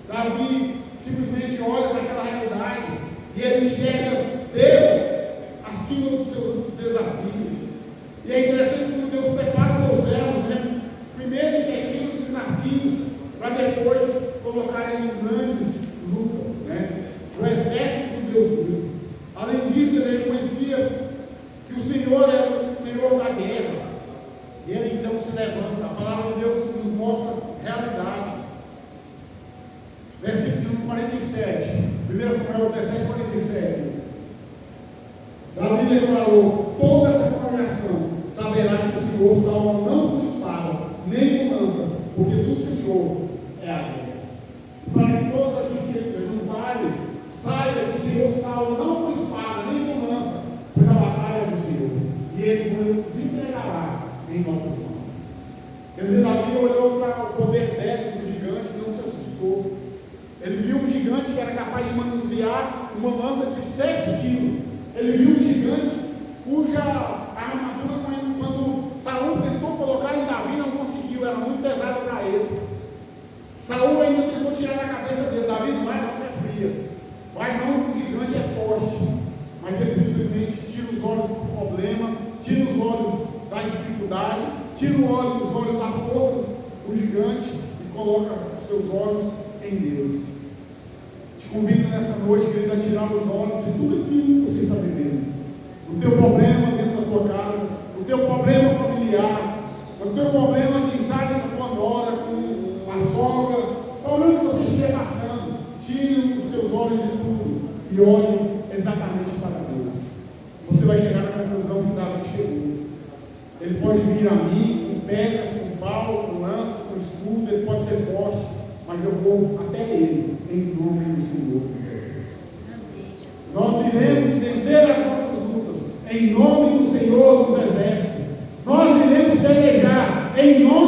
Davi simplesmente olha para aquela realidade e ele enxerga Deus acima dos seus desafios. E é interessante como Deus prepara os seus servos, né? Primeiro em pequenos desafios, para depois colocar ele em grandes lutas, né? O exército do Deus vivo. Além disso, ele reconhecia que o Senhor era o Senhor da guerra. E ele então se levanta. A palavra de Deus nos mostra realidade. Versículo 47, 1 Samuel 17, 47. Davi declarou: toda essa congregação saberá que o Senhor salva não com espada, nem com lança, porque do Senhor é a guerra. Para que todos aqui se juntarem, saiba que o Senhor salva não com espada, nem com lança, pois a batalha é do Senhor, e Ele nos entregará em nossas mãos. Quer dizer, Davi olhou para o poder bélico do gigante e não se assustou. Ele viu um gigante que era capaz de manusear uma lança de 7 quilos. Ele viu um gigante cuja armadura, quando Saul tentou colocar em Davi, não conseguiu, era muito pesada para ele. Saul ainda tentou tirar da cabeça dele: Davi, não vai não, é fria. Vai não, que o gigante é forte. Mas ele simplesmente tira os olhos do problema, tira os olhos da dificuldade, tira os olhos da força do gigante e coloca os seus olhos em Deus. Te convido nessa noite, querido, a tirar os olhos de tudo aquilo que você está vivendo. O teu problema dentro da tua casa, o teu problema familiar, o teu problema, quem sabe, na tua nora, com a sogra, o problema que você estiver passando. Tire os teus olhos de tudo e olhe exatamente para Deus. Você vai chegar na conclusão que Davi chegou. Ele pode vir a mim com pedras, com pau, com lança, com escudo, ele pode ser forte, mas eu vou até ele, em nome do Senhor Jesus. Nós iremos vencer as nossas lutas, em nome do Senhor dos Exércitos. Nós iremos pelejar, em nome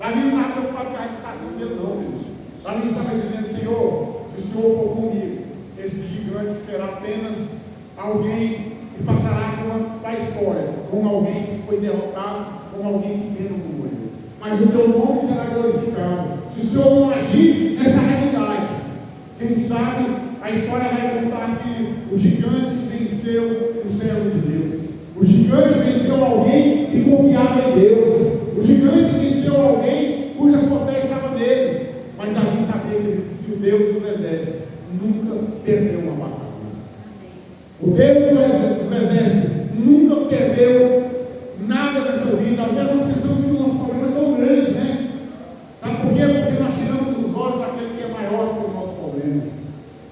Davi não estava preocupado com a reputação dele, não, gente. Davi estava dizendo: Senhor, se o Senhor for comigo, esse gigante será apenas alguém que passará para a história, como alguém que foi derrotado, como alguém pequeno como ele. Mas o teu nome será glorificado. Se o Senhor não agir nessa realidade, quem sabe a história vai contar que o gigante venceu o servo de Deus. O gigante venceu alguém que confiava em Deus. O gigante venceu alguém cuja sua fé estava nele. Mas Davi sabia que o Deus dos exércitos nunca perdeu uma batalha. O Deus dos exércitos nunca perdeu nada nessa vida. Às vezes nós pensamos que o nosso problema é tão grande, né? Sabe por quê? Porque nós tiramos os olhos daquele que é maior que o nosso problema.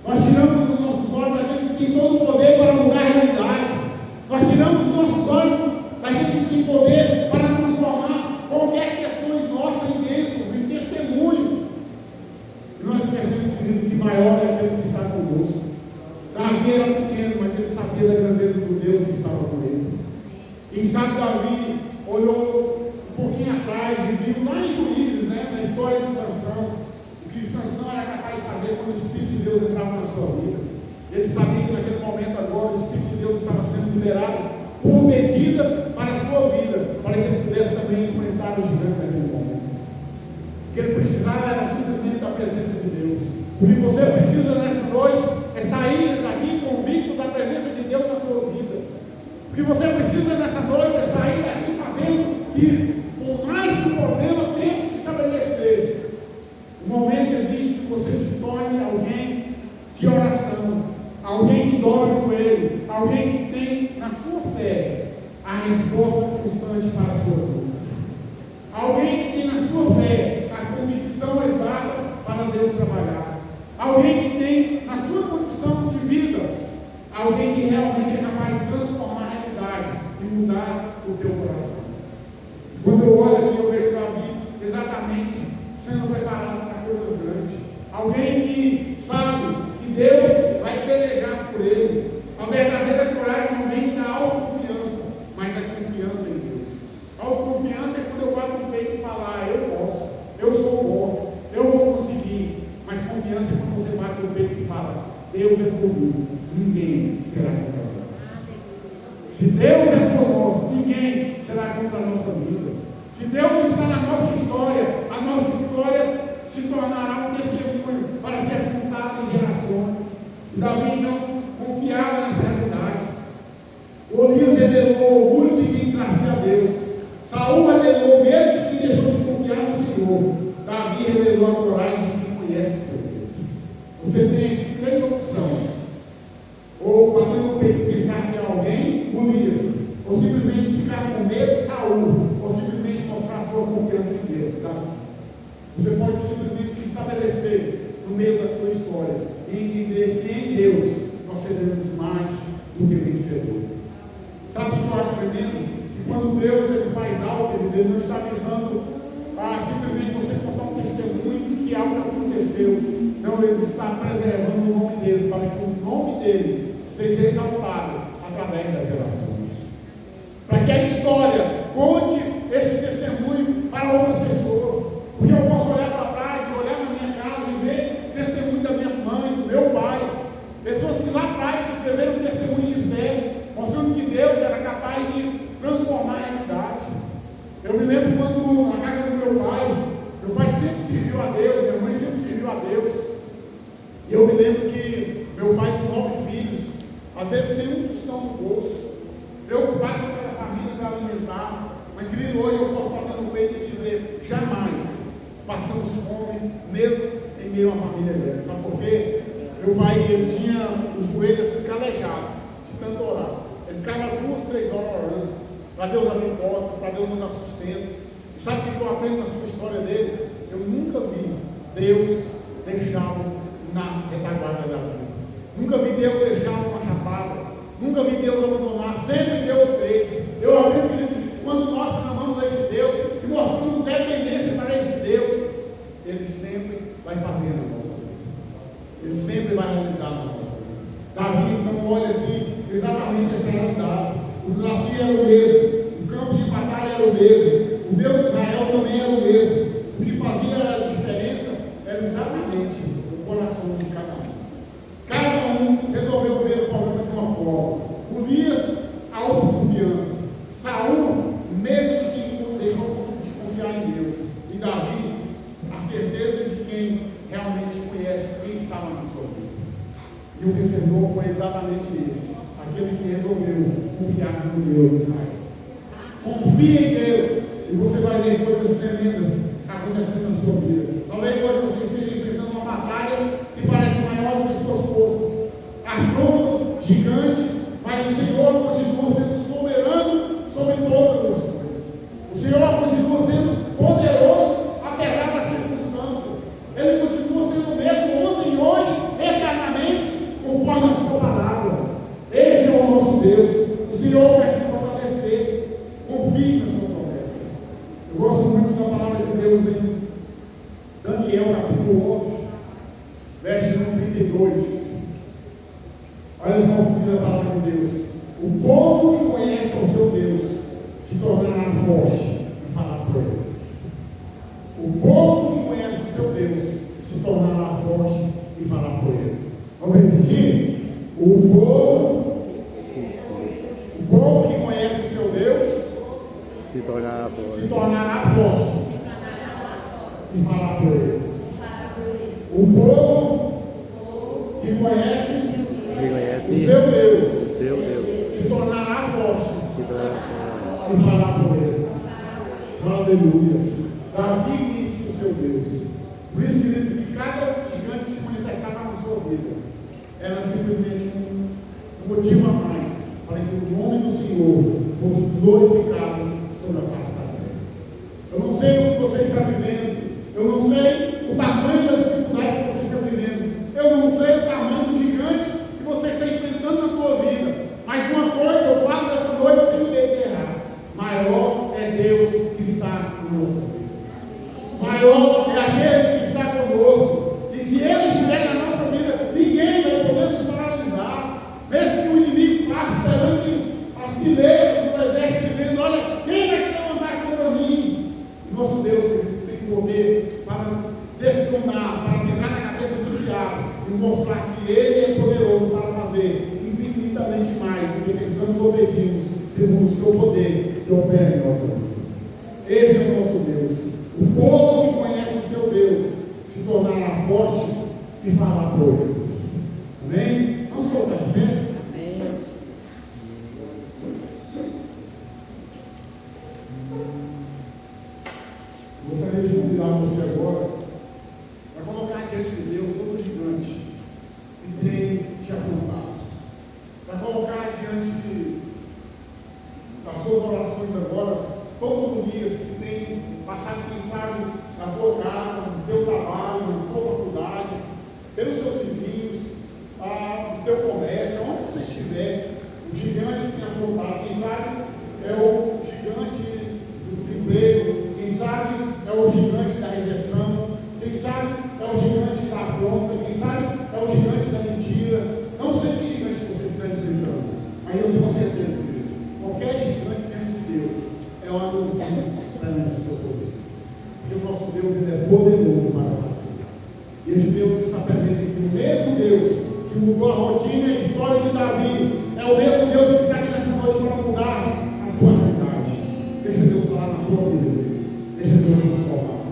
Nós tiramos os nossos olhos daquele que tem todo o poder para mudar a realidade. Nós tiramos os nossos olhos daquele que tem poder para transformar qualquer questão nossa em bênçãos, em testemunho. E nós esquecemos, querido, que maior é aquele que está conosco. Davi era pequeno, mas ele sabia da grandeza do Deus que estava com ele. Quem sabe Davi olhou um pouquinho atrás e viu lá em Juízes, né, na história de Sansão, o que Sansão era capaz de fazer quando o Espírito de Deus entrava na sua vida. Ele sabia que naquele momento agora o Espírito de Deus estava sendo liberado por medida para a sua vida, para que ele pudesse também enfrentar o gigante naquele momento. O que ele precisava era simplesmente da presença de Deus. O que você precisa nessa noite é sair daqui convicto da presença de Deus na tua vida. O que você precisa nessa noite é sair daqui sabendo que, por mais que o problema tenha que se estabelecer, o momento existe que você se torne alguém de oração, alguém que dobra o joelho, alguém que tem na sua fé a resposta constante para as suas dúvidas, alguém que tem na sua fé a convicção exata para Deus trabalhar, alguém que tem na sua condição de vida alguém que realmente é capaz de transformar a realidade e mudar o teu coração. Quando eu olho aqui, eu vejo Davi exatamente sendo preparado para coisas grandes. Alguém que sabe que Deus vai pelejar por ele. A verdadeira coragem não vem da autoconfiança, mas da confiança em Deus. A autoconfiança é quando eu bato no peito e falar: eu posso, eu sou bom, eu vou conseguir. Mas confiança é quando você bate no peito e fala: Deus é comigo, ninguém será contra nós. Se Deus é por nós, ninguém será contra a nossa vida. Se Deus está na nossa história, a nossa história se tornará um testemunho para ser contado em gerações. E Davi então confiava nessa realidade. Golias revelou o orgulho de quem desafia a Deus. Saul revelou o medo de quem deixou de confiar no Senhor. Davi revelou a coragem de quem conhece o seu Deus. Você tem aqui três opções: ou bater no peito e pensar que é alguém, Golias, ou simplesmente ficar com medo, Saul, ou simplesmente mostrar a sua confiança em Deus. Tá? Você pode simplesmente se estabelecer no meio da tua história e entender que em Deus nós seremos mais do que vencedor. Sabe o que eu acho tremendo? Que quando Deus ele faz algo, ele não está visando simplesmente você contar um testemunho de que algo aconteceu. Não, ele está preservando o nome dele, para que o nome dele seja exaltado através das gerações. Para que a história conte esse testemunho para outras pessoas. Porque eu posso olhar para trás e olhar na minha casa e ver testemunho da minha mãe, do meu pai. Pessoas que lá atrás escreveram testemunho de fé, mostrando que Deus era capaz de transformar a realidade. Eu me lembro quando na casa do meu pai sempre serviu a Deus, minha mãe sempre serviu a Deus. E eu me lembro que meu pai com 9 filhos, às vezes sem um tostão no bolso, preocupado com aquela família para alimentar. Mas, querido, hoje eu posso bater no peito e dizer: jamais passamos fome, mesmo em meio a uma família grande. Sabe por quê? Meu pai, ele tinha o joelho assim calejado, de tanto orar. Ele ficava 2, 3 horas orando, para Deus abrir portas, para Deus nos dar sustento. E sabe o que eu aprendo na sua história dele? Eu nunca vi Deus deixá-lo na retaguarda da vida. Nunca vi Deus deixá-lo numa chapada. Nunca vi Deus abandonar. Sempre Deus fez. Eu aprendo que quando nós clamamos a esse Deus e mostramos dependência para esse Deus, Ele sempre vai fazer na nossa vida. Ele sempre vai realizar na nossa vida. Davi então olha aqui exatamente essa realidade. O desafio era o mesmo. O campo de batalha era o mesmo. O Deus de Israel também era o mesmo. E o vencedor foi exatamente esse, aquele que resolveu confiar no Deus de Israel. Confie em Deus e você vai ver coisas tremendas acontecendo na sua vida. Talvez hoje você esteja enfrentando uma batalha que parece maior do que as suas forças, afrontas, gigante, mas o Senhor continua sendo soberano sobre todas as coisas. O Senhor continua sendo poderoso apesar das circunstâncias. Ele continua sendo o mesmo ontem, hoje, eternamente, conforme a sua palavra. Esse é o nosso Deus. O Senhor quer te fortalecer. Confie na sua promessa. Eu gosto muito da palavra de Deus em Daniel capítulo 11, verso 32. Olha só o que diz a palavra de Deus. O povo que conhece o seu Deus se tornará forte e fará proezas. O povo que conhece o seu Deus se tornará forte e fará proezas. Vamos repetir? O povo que conhece o seu Deus se tornará forte e fará proezas. O povo que conhece o seu Deus se tornará forte e fará proezas. Aleluia. Davi disse o seu Deus. Por isso, querido, que cada gigante se manifestará na sua vida era simplesmente um motivo a mais para que o nome do Senhor fosse glorificado sobre a face da terra. Eu não sei o que você está vivendo, eu não sei o tamanho das dificuldades que você está vivendo, eu não sei o tamanho do gigante que você está enfrentando na sua vida, mas uma coisa eu falo dessa noite sem medo de errar: maior é Deus que está na nossa vida. Maior é aquele que está conosco. E se Ele estiver na nossa vida, ninguém vai poder nos paralisar. Mesmo que o inimigo passe perante as fileiras do exército, dizendo: olha, quem vai se levantar contra mim? E nosso Deus tem poder para destronar, para pisar na cabeça do diabo e mostrar que Ele é poderoso para fazer infinitamente mais do que pensamos ou pedimos, segundo o seu poder que opera em nossa vida. Esse é o nosso Deus. O povo que conhece o seu Deus se tornará forte e fará proezas. Amém? Vamos colocar de pé? Amém. Gostaria de convidar você agora para colocar diante de Deus todo gigante que tem te afrontado. Para colocar diante das suas orações agora todo o Golias que tem passado, quem sabe, na tua casa, no teu trabalho, na tua faculdade, pelos seus vizinhos, no teu comércio, onde você estiver. O gigante que tem afrontado, quem sabe é o gigante do desemprego, quem sabe é o gigante da recessão, quem sabe é o gigante da afronta, quem sabe é o gigante da mentira. Não sei que gigante você está enfrentando, mas eu tenho certeza que qualquer gigante diante de Deus é uma adoção perante o seu poder. Porque o nosso Deus, Ele é poderoso para fazer. E esse Deus está presente aqui. O mesmo Deus que mudou a rotina e a história de Davi é o mesmo Deus que está aqui nessa noite para mudar a tua amizade. Deixa Deus falar na tua vida. Deixa Deus transformar.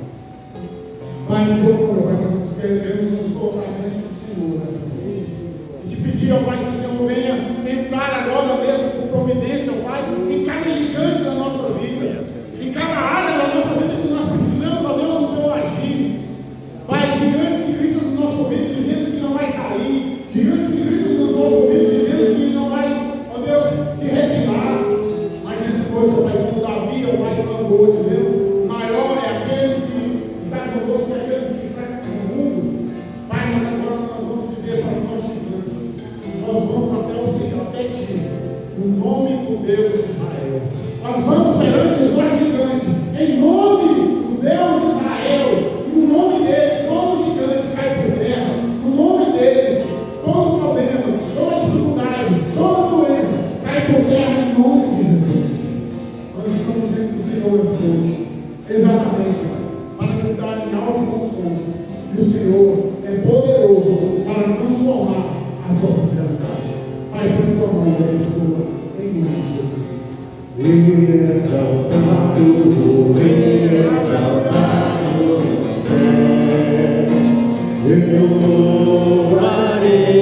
Pai, em teu nome, Pai, nós queremos nos colocar diante do Senhor nessa noite. E te pedir, ó Pai, que o Senhor venha entrar agora mesmo com providência, ó Pai, em cada gigante da nossa vida, em cada área da nossa vida que nós precisamos, ó Deus, do teu agir. Pai, gigantes que gritam no nosso ouvido dizendo que não vai sair, gigantes que gritam no nosso ouvido dizendo que não vai, ó Deus, se retirar. Mas nessa noite, ó Pai, como Davi, ó Pai, clamou, dizendo: maior é aquele que está conosco que aquele que está no mundo. Pai, mas agora nós vamos dizer para os nossos gigantes: nós vamos até o Senhor, até ti, no nome do Deus de Israel. Nós vamos perante os nossos gigantes, em nome do Deus de Israel, e no nome dele, todo gigante cai por terra, no nome dele, todo problema, toda dificuldade, toda doença cai por terra em nome de Jesus. Nós estamos diante do Senhor essa noite, exatamente para gritar em altos bons sons, e o Senhor é poderoso para transformar as nossas realidades. Pai, por tua mão, abençoa, em nome de Jesus. Exaltado no céu, eu louvarei.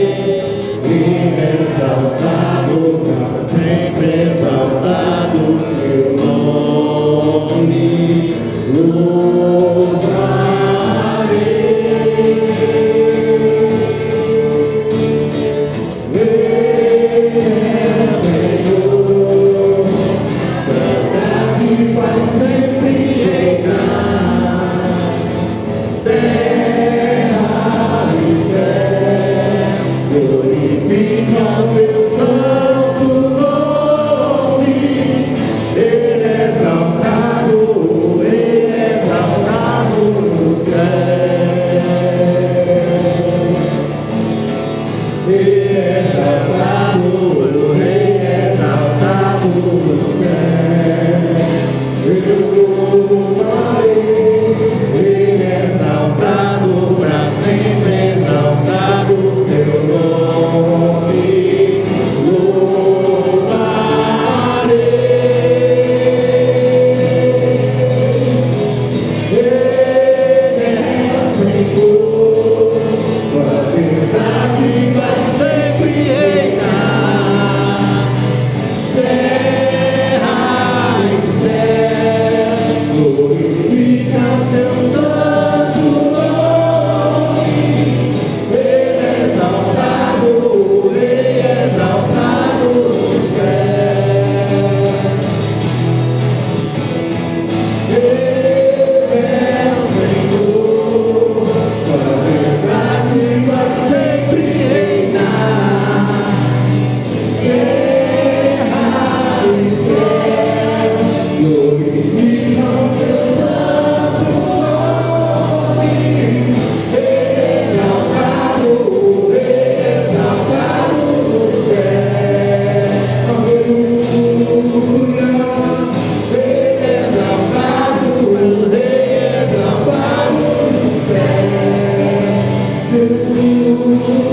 Aleluia.